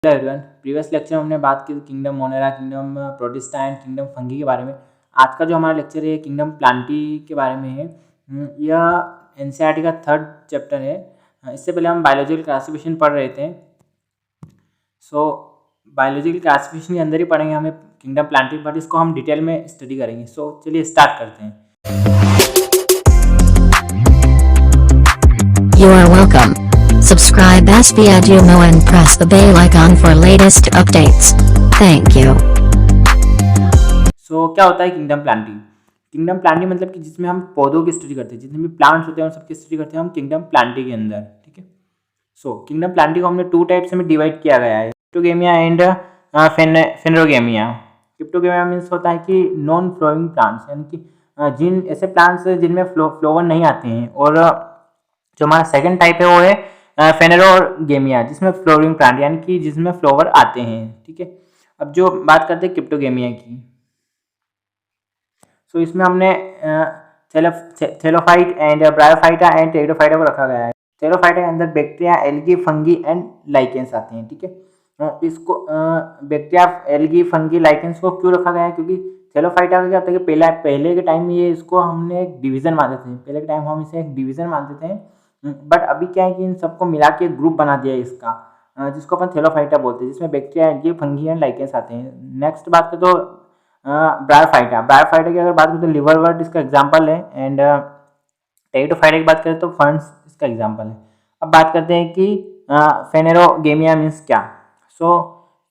Hello everyone, previous lecture में हमने बात की kingdom Monera, kingdom protista and kingdom fungi के बारे में। आज का जो हमारा लेक्चर है किंगडम प्लांटी के बारे में है। यह एनसीईआरटी का 3rd चैप्टर है। इससे पहले हम बायोलॉजिकल क्लासिफिकेशन पढ़ रहे थे। बायोलॉजिकल क्लासिफिकेशन के अंदर ही पढ़ेंगे हमें किंगडम प्लांटी, बट इसको हम डिटेल में स्टडी करेंगे। चलिए स्टार्ट करते हैं। You are welcome. Subscribe SPEdumo and press the bell icon for latest updates. Thank you. क्या होता है किंगडम प्लांटी? किंगडम प्लांटी मतलब कि जिसमें हम पौधों की स्टडी करते हैं, जितने भी प्लांट्स होते हैं उन सबकी स्टडी करते हैं हम किंगडम प्लांटी के अंदर। ठीक है। किंगडम प्लांटी को हमने 2 टाइप्स में डिवाइड किया गया है, क्रिप्टोगेमिया एंड फेनेरोगेमिया। क्रिप्टोगेमिया मीन्स होता है कि नॉन फ्लोइंग प्लांट्स, यानी कि जिन ऐसे प्लांट्स जिनमें फ्लोवर नहीं आते हैं। और जो हमारा सेकंड टाइप है वो है फेनेरोगेमिया, जिसमें फ्लोरिंग प्लांट, यानी कि जिसमें फ्लोवर आते हैं। ठीक है। अब जो बात करते हैं क्रिप्टोगेमिया की, इसमें हमने थेलोफाइट एंड ब्रायोफाइटा एंड टेरिडोफाइटा को रखा गया है। थेलोफाइटा के अंदर bacteria, algae, fungi and lichens आते हैं। ठीक है। इसको बैक्टीरिया, एल्गी, फंगी, लाइकेंस को क्यों रखा गया है? क्योंकि थेलोफाइटा का क्या होता है कि पहले के टाइम में ये इसको हमने एक डिवीजन मानते थे। पहले के टाइम हम इसे एक डिवीजन मानते थे, बट अभी क्या है कि इन सबको मिला के एक ग्रुप बना दिया है इसका, जिसको अपन थेलोफाइटा बोलते हैं, जिसमें bacteria, algae, fungi and lichens आते हैं। नेक्स्ट बात करें तो ब्रायोफाइटा की अगर बात करें तो लिवरवर्ट इसका एग्जाम्पल है, एंड टेरिडोफाइटा की बात करें तो फर्न्स इसका एग्जाम्पल है। अब बात करते हैं कि फेनेरोगेमिया मीन्स क्या।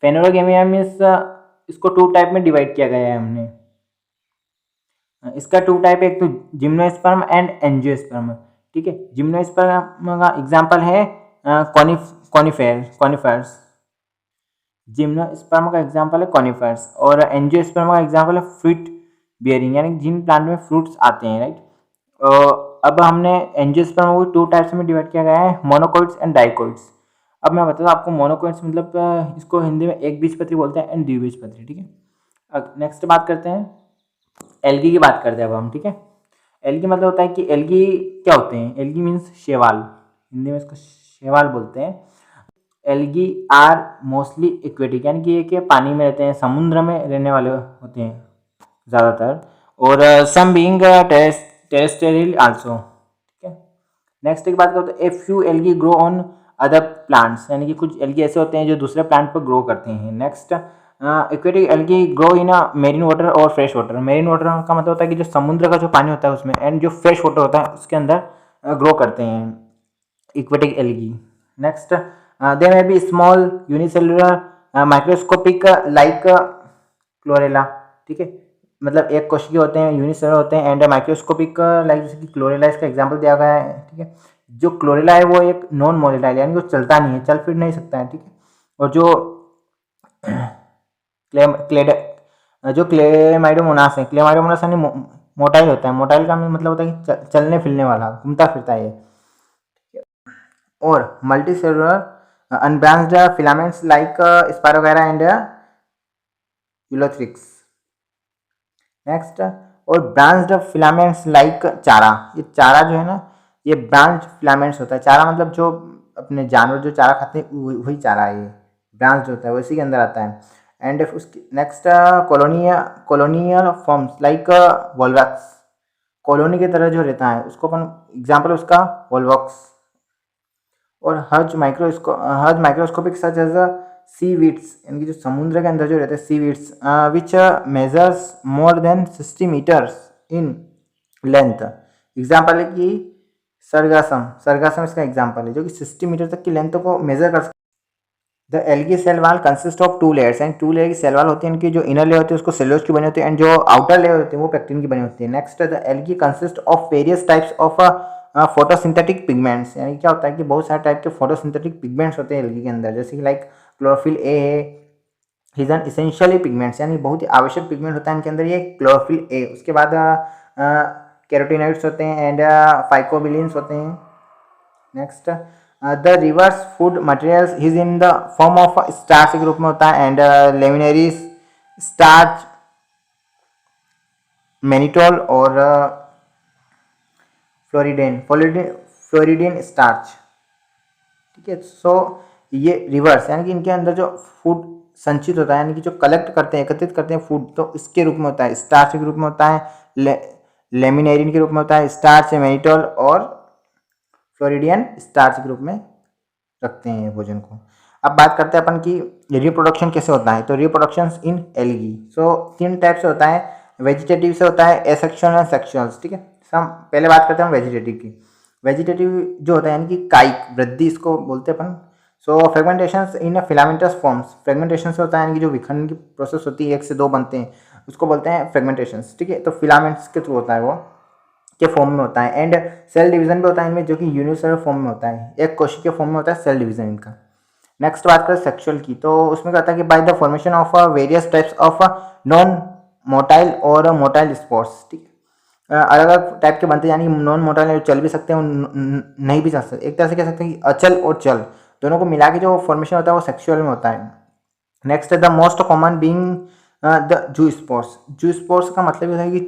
फेनेरोगेमिया मीन्स इसको 2 टाइप में डिवाइड किया गया है हमने। इसका 2 टाइप है, एक तो जिम्नोस्पर्म एंड एंजियोस्पर्म। ठीक है। जिम्नोस्पर्म का एग्जाम्पल है कॉनिफर्स। जिम्नोस्पर्म का एग्जाम्पल है कॉनिफर्स, और एंजियोस्पर्म का एग्जाम्पल है फ्रूट बियरिंग, यानी जिन प्लांट में फ्रूट्स आते हैं। राइट। अब हमने एंजियोस्पर्म को 2 टाइप्स में डिवाइड किया गया है, मोनोकोइट्स एंड डाइकोइट्स। अब मैं बताता हूँ आपको, मोनोकोइट्स मतलब इसको हिंदी में एक बीजपत्री बोलते हैं, एंड द्विबीजपत्री। ठीक है। अब नेक्स्ट बात करते हैं एल्गी की बात करते हैं अब हम। ठीक है। एल्गी मतलब होता है कि एल्गी क्या होते हैं? एल्गी मीन्स शैवाल, हिंदी में इसको शैवाल बोलते हैं। एल्गी आर मोस्टली एक्वेटिक, यानी कि ये क्या पानी में रहते हैं, समुद्र में रहने वाले होते हैं ज़्यादातर, और सम बीइंग टेरेस्ट्रियल आल्सो। ठीक है। नेक्स्ट की बात करें तो a few algae grow on other plants, यानी कि कुछ एल्गी ऐसे होते हैं जो दूसरे प्लांट पर ग्रो करते हैं। Next aquatic algae grow in marine water और फ्रेश वाटर। मेरीन वाटर का मतलब होता है कि जो समुद्र का जो पानी होता है उसमें, एंड जो फ्रेश वाटर होता है उसके अंदर ग्रो करते हैं aquatic algae. Next there may be small unicellular microscopic like chlorella. ठीक है। मतलब एक कोशिकीय होते हैं, यूनिसेलुलर होते हैं, एंड माइक्रोस्कोपिक लाइक जैसे कि क्लोरेला इसका एग्जांपल दिया गया है। ठीक है। जो क्लोरेला है वो एक नॉन मोलेटाइल, यानी वो चलता नहीं है, चल फिर नहीं सकता है। ठीक है। और जो क्लेमाइडोमोनास है, क्लेमाइडोमोनास यानी मोटाइल होता है। मोटाइल का मतलब होता है कि चलने फिरने वाला, घूमता फिरता है। और multicellular unbranched filaments like Spirogyra and Ulothrix. Next, और ब्रांच्ड फिलामेंट्स लाइक चारा। ये चारा जो है ना, ये ब्रांच फिलामेंट्स होता है। चारा मतलब जो अपने जानवर जो चारा खाते हैं वही चारा है, ये ब्रांच होता है, वो इसी के अंदर आता है। एंड उसकी next colonial forms like Volvox, colony की तरह जो रहता है उसको अपन एग्जाम्पल उसका वोल्वॉक्स। और हज माइक्रोस्कोपिक सच एज सीवीड्स, यानी कि जो समुद्र के अंदर जो रहते हैं seaweeds, which measures more than 60 metres in length. Example है कि सरगासम इसका एग्जाम्पल है, जो कि 60 मीटर तक की लेंथ को मेजर कर सकते। The algae cell wall consist of 2 layers, and 2 layer की सेल वाल होती है। इनकी जो इनर लेयर होती है उसको सेल्यूलोज की बनी होती है, एंड जो आउटर लेयर होती है वो पेक्टिन की बनी होती है। Next, the algae consist of various types of photosynthetic pigments, यानी क्या होता है कि बहुत सारे टाइप के फोटोसिंथेटिक पिगमेंट्स होते हैं एल्गी के अंदर, जैसे कि लाइक क्लोरोफिल ए है, इज एन इसेंशियली पिगमेंट्स, यानी बहुत ही आवश्यक पिगमेंट होता है इनके अंदर, ये क्लोरोफिल ए। उसके बाद कैरोटिनॉइड्स होते हैं, एंड फाइकोबिलिन्स होते हैं। Next, the reverse food materials is in the form of starch के रूप में होता है, एंड लेमिनरी स्टार्च, मैनिटोल और फ्लोरिडेन स्टार्च। ठीक है। ये रिवर्स यानी कि इनके अंदर जो फूड संचित होता है, यानी कि जो कलेक्ट करते हैं, एकत्रित करते हैं फूड, तो इसके रूप में होता है, स्टार्च के रूप में होता है, लेमिनेरिन के रूप में होता है, स्टार्च, मैनिटोल और फ्लोरिडियन स्टार्च के रूप में रखते हैं भोजन को। अब बात करते हैं अपन की रिप्रोडक्शन कैसे होता है। तो reproduction in algae, so 3 type से होता है। वेजिटेटिव से होता है, एसेक्सुअल एंड सेक्सुअल्स, ठीक है। हम पहले बात करते हैं वेजिटेटिव की। वेजिटेटिव जो होता है यानी कि कायिक वृद्धि इसको बोलते हैं अपन। सो फ्रेगमेंटेशन इन फिलामेंटस फॉर्म्स, फ्रेगमेंटेशन से होता है यानी कि जो विखंडन की प्रोसेस होती है, 1 से 2 बनते हैं, उसको बोलते हैं फ्रेगमेंटेशन, ठीक है। तो फिलामेंट्स के थ्रू होता है वो, के फॉर्म में होता है। एंड सेल डिवीजन भी होता है इनमें, जो कि यूनिसेलुलर फॉर्म में होता है, एक कोशिका के फॉर्म में होता है सेल डिवीजन इनका। नेक्स्ट बात करें सेक्सुअल की, तो उसमें क्या होता है कि by the formation of various types of non motile और मोटाइल स्पोर्स, ठीक है। अलग अलग टाइप के बनते हैं, यानी नॉन मोटाइल चल भी सकते हैं, नहीं भी चल सकते। एक तरह से कह सकते हैं कि अचल और चल दोनों को मिला के जो फॉर्मेशन होता है वो सेक्सुअल में होता है। नेक्स्ट है the most common being the zoo spores. जू स्पोर्स का मतलब होता है कि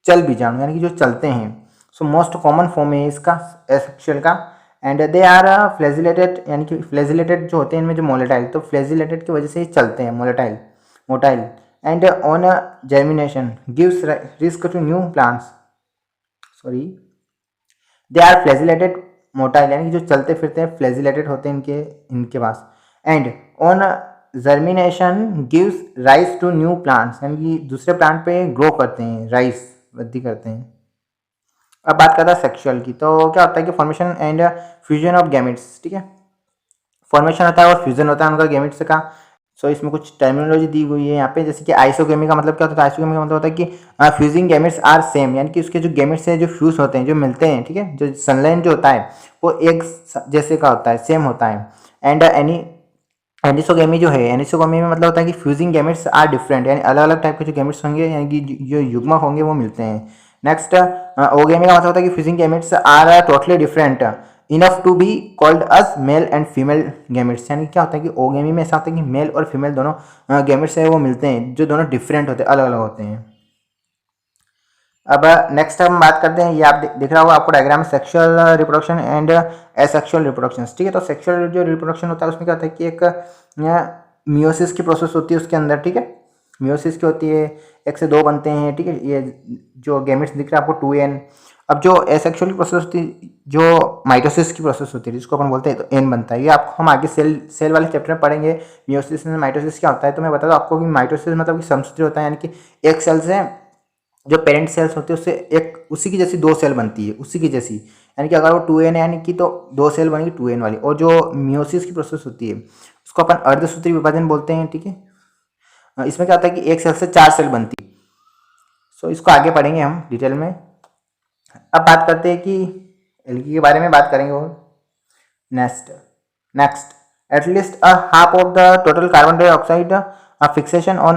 चल बीजाणु, यानी कि जो चलते हैं। सो मोस्ट कॉमन फॉर्म है इसका एसेक्सुअल का। एंड दे आर फ्लैजिलेटेड, यानी कि फ्लैजिलेटेड जो होते हैं इनमें जो मोलेटाइल, तो फ्लैजिलेटेड की वजह से ही चलते हैं, motile. And on germination gives rise to new plants, sorry, they are flagellated motile, यानी कि जो चलते फिरते हैं फ्लैजिलेटेड होते हैं इनके पास। And on germination gives rise to new plants, यानी कि दूसरे प्लांट पे ग्रो करते हैं, राइस वृद्धि करते हैं। अब बात करता है सेक्सुअल की, तो क्या होता है कि formation and fusion of gametes, ठीक है। फॉर्मेशन होता है और फ्यूजन होता है उनका गैमेट्स का। सो इसमें कुछ टर्मिनोलॉजी दी हुई है यहाँ पे, जैसे कि आइसोगेमी का मतलब क्या होता है। आइसोगेमी का मतलब होता है कि फ्यूजिंग गैमेट्स आर सेम, यानी कि उसके जो गैमेट्स है जो फ्यूज होते हैं, जो मिलते हैं, ठीक है, जो संलयन जो होता है वो एक जैसे का होता है, सेम होता है। एंड एनिसोगेमी जो है, एनिसोगेमी में मतलब होता है कि फ्यूजिंग गैमेट्स आर डिफरेंट, यानी अलग अलग टाइप के जो गैमेट्स होंगे, यानी कि जो युग्मक होंगे वो मिलते हैं। नेक्स्ट ओगेमी का मतलब होता है कि fusing gametes are totally different enough to be called as male and female gametes, यानी क्या होता है कि ओगेमी में ऐसा होता है कि मेल और फीमेल दोनों गैमेट्स है वो मिलते हैं, जो दोनों डिफरेंट होते हैं, अलग अलग होते हैं। अब नेक्स्ट हम बात करते हैं, ये आप दिख रहा होगा आपको diagram, sexual reproduction and asexual reproduction, ठीक है। तो सेक्सुअल जो रिप्रोडक्शन होता है उसमें क्या होता है कि एक मियोसिस की प्रोसेस होती है उसके अंदर, ठीक है। मियोसिस की होती है, 1 से 2 बनते हैं, ठीक है। ये जो गैमेट्स दिख रहा है आपको 2n। अब जो एसेक्सुअल की प्रोसेस होती है, जो माइटोसिस की प्रोसेस होती है जिसको अपन बोलते हैं, तो n बनता है। ये आपको हम आगे सेल वाले चैप्टर में पढ़ेंगे, मियोसिस एंड माइटोसिस क्या होता है। तो मैं बता दूं आपको कि माइटोसिस मतलब कि समसूत्री होता है, यानी कि एक सेल से जो पेरेंट सेल्स होती है उससे एक उसी की जैसी 2 सेल बनती है, उसी की जैसी, यानी कि अगर वो 2n है यानी कि तो 2 सेल बनेगी 2n वाली। और जो मियोसिस की प्रोसेस होती है उसको अपन अर्धसूत्री विभाजन बोलते हैं, ठीक है। इसमें क्या होता है कि एक सेल से 4 सेल बनती है। सो इसको आगे पढ़ेंगे हम डिटेल में। अब बात करते हैं कि एल्गी के बारे में बात करेंगे। और next at least half of the total carbon dioxide fixation on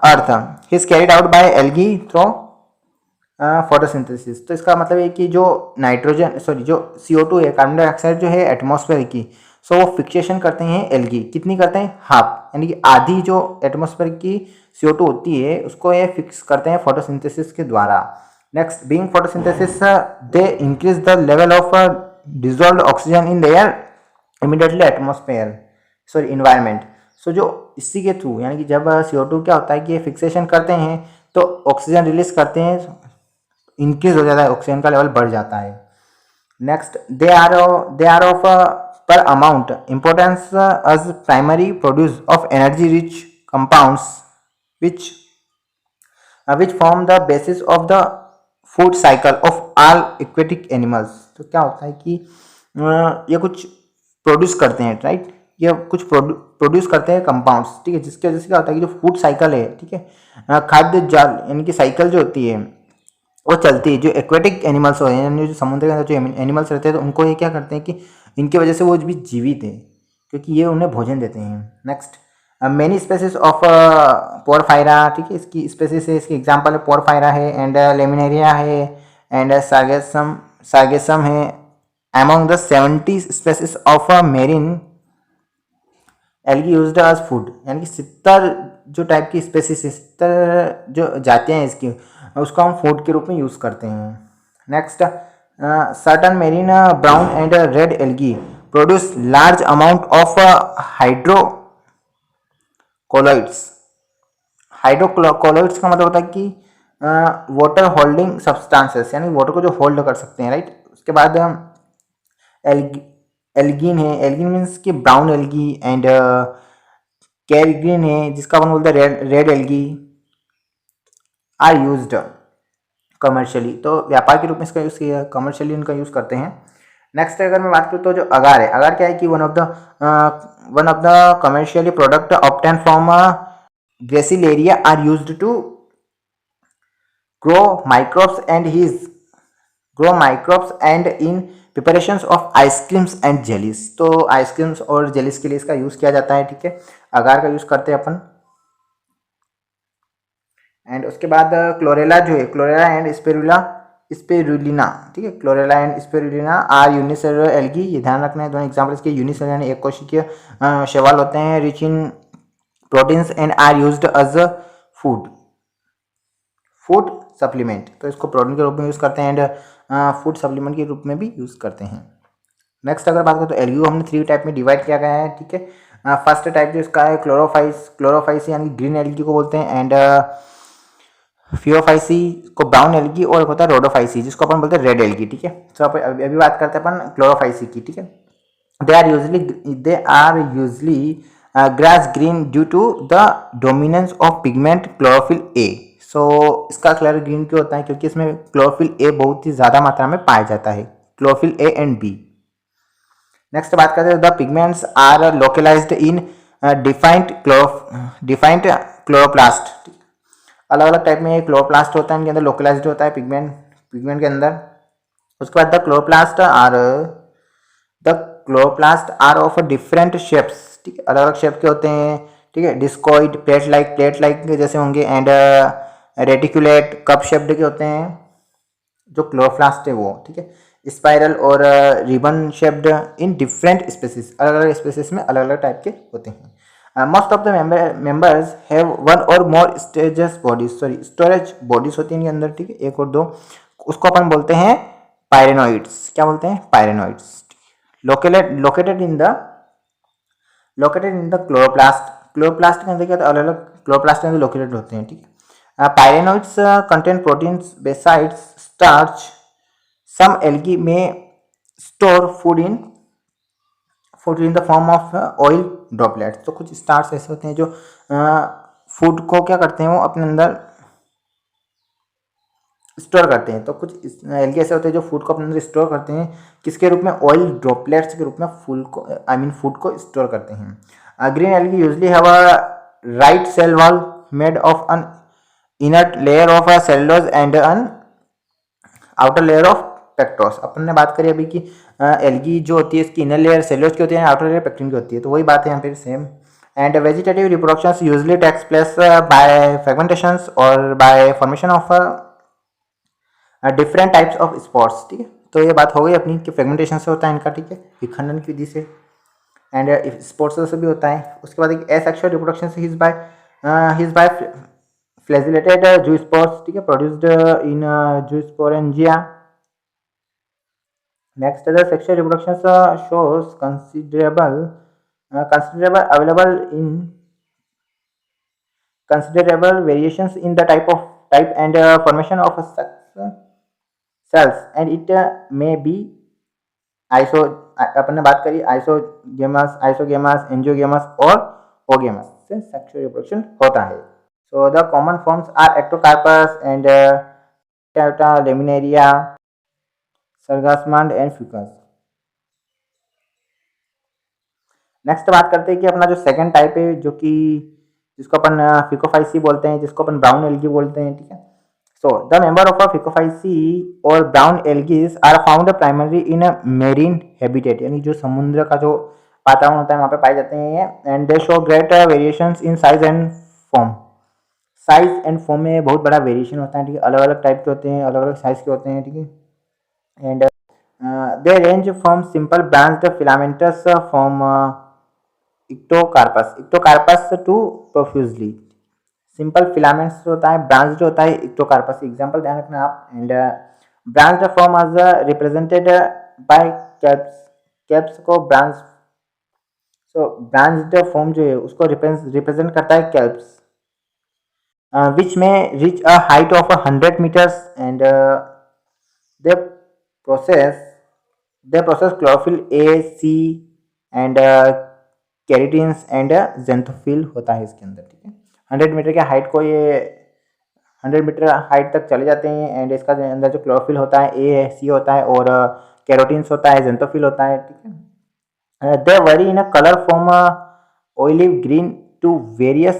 earth is carried out by algae through photosynthesis. तो इसका मतलब है कि जो जो CO2 है, कार्बन डाइऑक्साइड जो है एटमॉस्फेयर की, सो वो फिक्सेशन करते हैं एल्गी। कितनी करते हैं? हाफ, यानी कि आधी जो एटमॉस्फेयर की CO2 होती है उसको ये फिक्स करते हैं फोटोसिंथेसिस के द्वारा। Next, being photosynthesis they increase the level of dissolved oxygen in the air immediately atmosphere, sorry environment. So जो इसी के थ्रू, यानी कि जब CO2 क्या होता है कि फिक्सेशन करते हैं तो ऑक्सीजन रिलीज करते हैं, इंक्रीज हो जाता है, ऑक्सीजन का लेवल बढ़ जाता है। Next, they are of paramount importance as primary produce of energy rich compounds which form the basis of the food cycle of all aquatic animals. तो क्या होता है कि ये कुछ प्रोड्यूस करते हैं, राइट, ये कुछ प्रोड्यूस करते हैं कंपाउंड्स, ठीक है, जिसकी वजह से क्या होता है कि जो फूड साइकिल है, ठीक है, खाद्य जाल यानी कि साइकिल जो होती है वो चलती है। जो एक्वेटिक एनिमल्स होते हैं, यानी जो समुद्र के अंदर जो एनिमल्स रहते हैं, तो उनको ये क्या करते हैं कि इनकी वजह से वो भी जीवित है, क्योंकि ये उन्हें भोजन देते हैं। Next, many species of porphyra, ठीक है, इसकी स्पेसिस है, इसकी एग्जाम्पल है पोरफायरा है, एंड लेमिनेरिया है, एंड सार्गेसम है। Among the 70 species of marine algae used as food, यानी कि 70 जो टाइप की स्पेसिस, 70 जो जातियाँ हैं इसकी, उसको हम फूड के रूप में यूज़ करते हैं। Next, certain marine brown and red algae produce large amount of hydrocolloids. Hydrocolloids का मतलब होता है कि वाटर होल्डिंग सब्सटेंसेस, यानी वाटर को जो होल्ड कर सकते हैं, राइट। उसके बाद एल्गिन है, एल्गिन मीन्स कि ब्राउन एल्गी, एंड कैरग्रीन है जिसका अपन बोलते हैं red algae, are used commercially, तो व्यापार के रूप में इसका यूज़ किया, कमर्शियली इनका यूज़ करते हैं। नेक्स्ट अगर मैं बात करूँ तो जो अगार है, अगार क्या है कि one of the commercially product obtain from gracilaria are used to grow microbes and in preparations of ice creams and jellies. तो आइसक्रीम्स और जेलीज के लिए इसका यूज किया जाता है, ठीक है, अगार का यूज करते हैं अपन। एंड उसके बाद क्लोरेला जो है, क्लोरेला एंड स्पिरुलिना, ठीक है, chlorella and spirulina are unicellular algae. ये ध्यान रखना है, दोनों एग्जाम्पल इसके यूनिसेलुलर यानी एक कोशिकीय शैवाल होते हैं, rich in proteins and are used as food supplement. तो इसको प्रोटीन के रूप में यूज़ करते हैं एंड फूड सप्लीमेंट के रूप में भी यूज़ करते हैं। नेक्स्ट अगर बात करें तो एल्गी हमने 3 टाइप में डिवाइड किया गया है, ठीक है। फर्स्ट टाइप जो इसका है क्लोरोफाइसी यानी ग्रीन एल्गी को बोलते हैं, एंड फियोफाइसी को ब्राउन एल्गी, और एक होता है रोडोफाइसी जिसको अपन बोलते हैं रेड एल्गी, ठीक है। तो अभी बात करते हैं अपन क्लोरोफाइसी की, ठीक है। They are usually grass green due to the dominance of pigment chlorophyll A. So इसका कलर ग्रीन क्यों होता है, क्योंकि इसमें क्लोरोफिल ए बहुत ही ज़्यादा मात्रा में पाया जाता है, chlorophyll a and b. Next बात करते हैं the pigments are localised in defined chloroplast. अलग अलग टाइप में क्लोरोप्लास्ट होता है, इनके अंदर लोकलाइज्ड होता है पिगमेंट के अंदर। उसके बाद the chloroplast are of different shapes, ठीक है, अलग अलग शेप के होते हैं, ठीक है, डिस्कॉइड, प्लेट लाइक जैसे होंगे, एंड रेटिकुलेट, कप शेप्ड के होते हैं जो क्लोरोप्लास्ट है वो, ठीक है, स्पाइरल और ribbon shaped in different species, अलग अलग स्पेसीज में अलग अलग टाइप के होते हैं। Most of the members have one और मोर स्टोरेज बॉडीज होती हैं इनके अंदर, ठीक है, एक और दो, उसको अपन बोलते हैं पायरेनोइड्स। क्या बोलते हैं? Pyrenoids. Located in the chloroplast. Chloroplast के अंदर क्या, अलग अलग क्लोरोप्लास्ट के अंदर लोकेटेड होते हैं, ठीक है। Pyrenoids contain proteins बेसाइड्स starch. सम एल्गी में store food in the form of oil droplets. तो कुछ स्टार्च ऐसे होते हैं जो फूड को क्या करते हैं, वो अपने अंदर स्टोर करते हैं। तो कुछ एल्गी ऐसे होते हैं जो फूड को अपने अंदर स्टोर करते हैं, किसके रूप में? ऑयल ड्रॉपलेट्स के रूप में फूड को स्टोर करते हैं। Green algae usually have a rigid cell wall made of an inner layer of cellulose and an outer layer of pectose. अपन ने बात करी अभी कि एल्गी जो होती है इसकी इनर लेयर सेलुलोज की होती है, आउटर लेयर पेक्टिन की होती है, तो वही बात है यहाँ पे same. And vegetative reproduction usually takes place by fragmentation और by formation of different types of spores, ठीक है। तो ये बात हो गई अपनी कि फ्रेगमेंटेशन से होता है इनका, ठीक है, विखंडन की विधि से, एंड स्पॉट्स से भी होता है। उसके बाद एक एसेक्सुअल रिप्रोडक्शन से हिज बाय फ्लैजिलेटेड जूस्पोर्स, ठीक है, produced in zoosporangia. Next the sexual reproduction shows considerable variations in the type and formation of sex cells, and it may be अपन ने बात करी आइसोगेमस, एंजियोगेमस और ओगेमस से सेक्सुअल रिप्रोडक्शन होता है। So the common forms are Ectocarpus and Laminaria, Sargassum and and Fucus. Next बात करते हैं कि अपना जो सेकंड टाइप है, जो कि जिसको अपन फिकोफाइसी बोलते हैं, जिसको अपन ब्राउन एल्गी बोलते हैं, ठीक है। So the member of phaeophyceae और brown algaes are found primary in marine habitat, यानी जो समुद्र का जो वातावरण होता है वहाँ पे पाए जाते हैं। And they show great variations in size and form में बहुत बड़ा वेरिएशन होता है, ठीक है, अलग अलग टाइप के होते हैं, अलग अलग साइज के होते हैं, ठीक है। And they range from simple branched filamentous from ectocarpus to profusely। Simple filaments होता है, ब्रांच्ड होता है, इक्टोकार्पस एग्जांपल ध्यान रखना आप। And branched form as represented by kelps kelps को ब्रांच, सो ब्रांच्ड फॉर्म जो है उसको रिप्रेजेंट करता है कैप्स, विच में reach a height of 100 meters and they possess chlorophyll A, C and carotenoids and xanthophyll होता है इसके अंदर, ठीक है। 100 मीटर के हाइट को ये 100 मीटर हाइट तक चले जाते हैं एंड इसका अंदर जो क्लोरोफिल होता है ए है, सी होता है और कैरोटीन्स होता है, जेंथोफिल होता है, ठीक है। They vary in a colour from olive green to various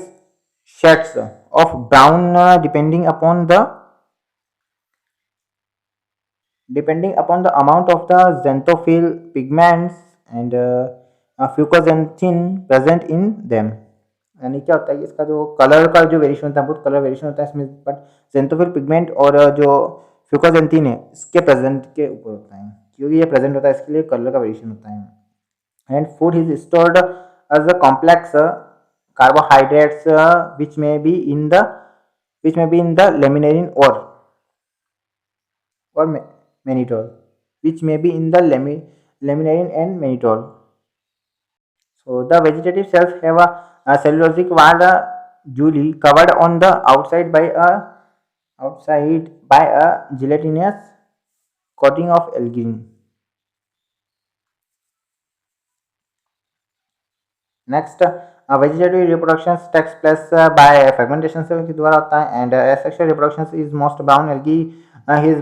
shades of brown depending upon the amount of the xanthophyll pigments and fucoxanthin present in them। यानी क्या होता है कि इसका जो कलर का जो वेरिएशन होता है, बहुत कलर वेरिएशन होता है इसमें, बट xanthophyll पिगमेंट और जो फ्यूकोजेंथिन है इसके प्रेजेंट के ऊपर होता है, क्योंकि ये प्रेजेंट होता है इसके लिए कलर का वेरिएशन होता है। And food is stored as a complex carbohydrates which may be in the laminarin or mannitol, which may be in the laminarin and mannitol। So the vegetative cells have a cellulosic wall usually covered on the outside by a gelatinous coating of algae। Next, vegetative reproduction takes place by fragmentation के द्वारा होता है, and asexual reproduction is most brown algae is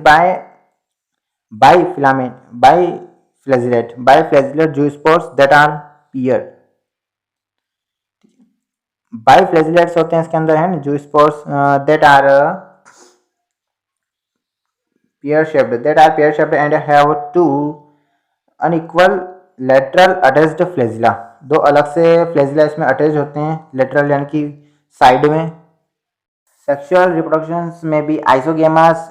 biflagellate zoospores that are paired। बाइफ्लैजिलेट्स होते हैं इसके अंदर है zoospores that are pear shaped and have two unequal lateral attached flagella। दो अलग से फ्लैजिला इसमें अटैच होते हैं लेटरल यानी कि साइड में। सेक्सुअल रिप्रोडक्शन में भी आइसोगेमस,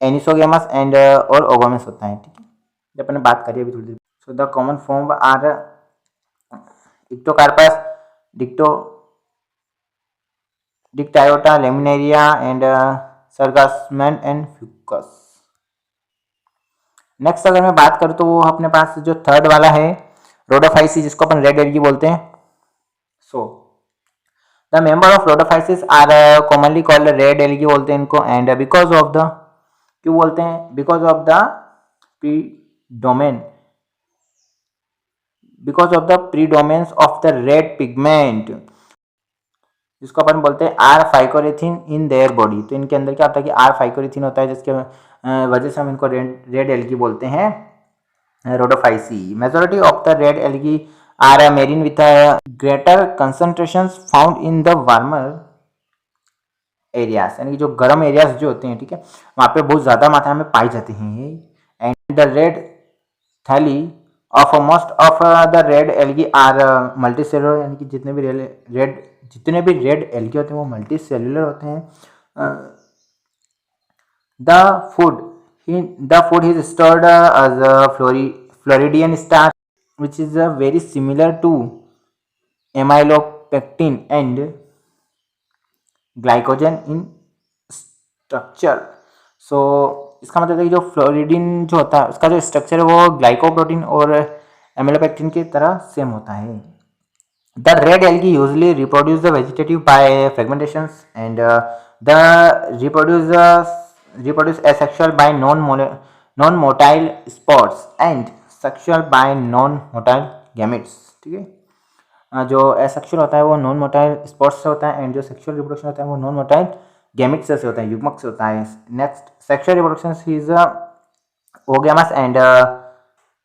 एनिसोगेमस एंड और ओगोमस होता है, ठीक है, जब अपने बात करिए अभी थोड़ी देर। So the common form are Ectocarpus, Dictyota, Laminaria and Sargassum and Fucus. Next अगर मैं बात करूँ तो वो अपने पास जो थर्ड वाला है रोडोफाइसिस, जिसको अपन रेड एल्गी बोलते हैं। So the member of Rhodophyceae are commonly called red algae बोलते हैं इनको, एंड बिकॉज ऑफ द, क्यों बोलते हैं, because of the predominance of the red pigment, जिसको अपन बोलते हैं R phycoerythrin in their body. तो इनके अंदर क्या होता है कि आर फाइकोरेथिन होता है, जिसके वजह से हम इनको रेड एल्गी बोलते हैं, rhodophyceae. Majority of the red algae are marine with greater concentrations found in the warmer areas, यानी कि जो गर्म एरियाज जो होते हैं, ठीक है, वहाँ पे बहुत ज़्यादा मात्रा में पाई जाती हैं। And the red thalli of most of the red algae are multicellular, यानी कि जितने भी रेड एल्गी होते हैं वो मल्टी सेलुलर होते हैं। The food is stored as floridean starch which is very similar to amylopectin and glycogen in structure। so इसका मतलब है कि जो फ्लोरिडिन जो होता है उसका जो स्ट्रक्चर है वो ग्लाइकोप्रोटीन और एमिलोपेक्टिन की तरह सेम होता है। The red algae usually reproduce the vegetative by fragmentations and the reproduce asexual by non motile spores and sexual by non motile gametes, ठीक है। जो एसेक्सुअल होता है वो नॉन मोटाइल स्पॉट्स से होता है, एंड जो सेक्सुअल रिप्रोडक्शन होता है वो नॉन मोटाइल गैमेट्स से होता है, युग्मक से होता है। Next, sexual reproduction is oogamous and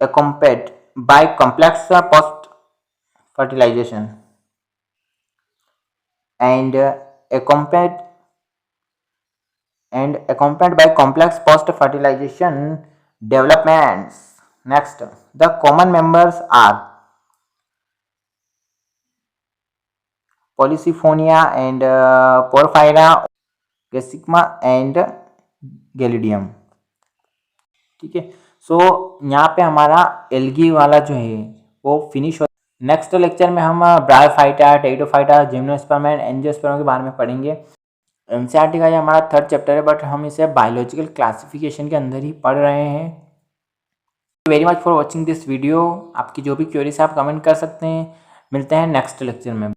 accompanied by complex post fertilization and accompanied by complex post fertilization developments। Next, the common members are Polysiphonia and Porphyra, Gesigma and Gelidium, ठीक है। सो यहाँ पे हमारा एल्गी वाला जो है वो फिनिश हो। नेक्स्ट लेक्चर में हम bryophyta, pteridophyta, gymnosperm and angiosperm के बारे में पढ़ेंगे। एनसीईआरटी का ये हमारा थर्ड चैप्टर है, बट हम इसे बायोलॉजिकल क्लासिफिकेशन के अंदर ही पढ़ रहे हैं। Very much for watching this video. आपकी जो भी क्वेरीज है आप कमेंट कर सकते हैं। मिलते हैं नेक्स्ट लेक्चर में।